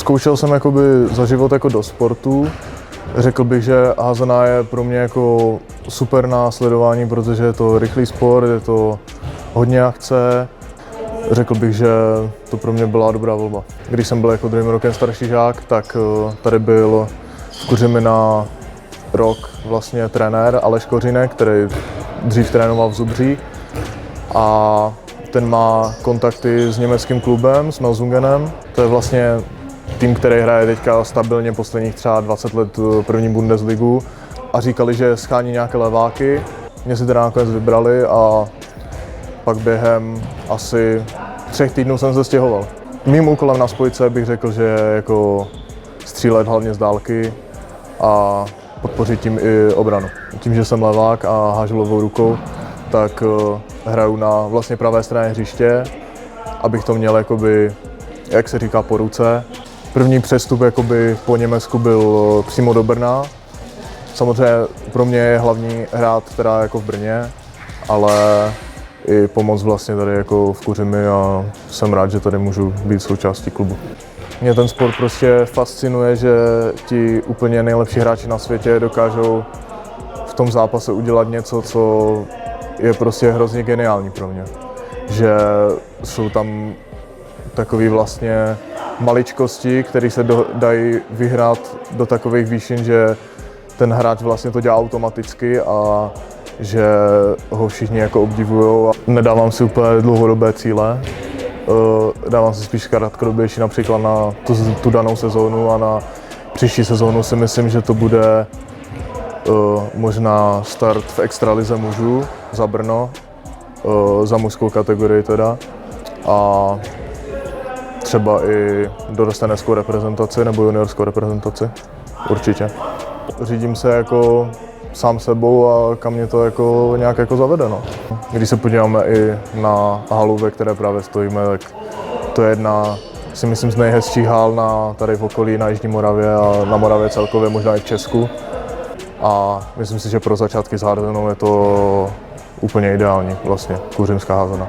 Zkoušel jsem jakoby za život jako do sportu. Řekl bych, že házená je pro mě jako super na sledování, protože je to rychlý sport, je to hodně akce. Řekl bych, že to pro mě byla dobrá volba. Když jsem byl jako druhým rokem starší žák, tak tady byl v Kuřimi na rok vlastně trenér Aleš Kořínek, který dřív trénoval v Zubří. A ten má kontakty s německým klubem, s Melsungenem. To je vlastně tým, který hraje teďka stabilně posledních třeba 20 let první Bundesligu. A říkali, že schání nějaké leváky. Mě si teda nakonec vybrali a pak během asi 3 týdnů jsem se stěhoval. Mým úkolem na spojce bych řekl, že je jako střílet hlavně z dálky a podpořit tím i obranu. Tím, že jsem levák a hážu levou rukou, tak hraju na vlastně pravé straně hřiště, abych to měl jakoby, jak se říká, po ruce. První přestup jakoby po Německu byl přímo do Brna. Samozřejmě pro mě je hlavní hrát teda jako v Brně, ale i pomoc vlastně tady jako v Kuřimi a jsem rád, že tady můžu být součástí klubu. Mě ten sport prostě fascinuje, že ti úplně nejlepší hráči na světě dokážou v tom zápase udělat něco, co je prostě hrozně geniální pro mě. Že jsou tam takové vlastně maličkosti, které se dají vyhrát do takových výšin, že ten hráč vlastně to dělá automaticky a že ho všichni jako obdivují. Nedávám si úplně dlouhodobé cíle, dávám si spíš krátkodobější například na tu danou sezónu a na příští sezónu si myslím, že to bude možná start v extralize mužů za Brno, za mužskou kategorii teda a třeba i dorosteneckou reprezentaci nebo juniorskou reprezentaci, určitě. Řídím se jako sám sebou a kam mě to jako nějak jako zavede. No. Když se podíváme i na halu, ve které právě stojíme, tak to je jedna, si myslím, z nejhezčích hal tady v okolí na Jižní Moravě a na Moravě celkově, možná i v Česku. A myslím si, že pro začátky s házenou je to úplně ideální, vlastně, kuřimská házená.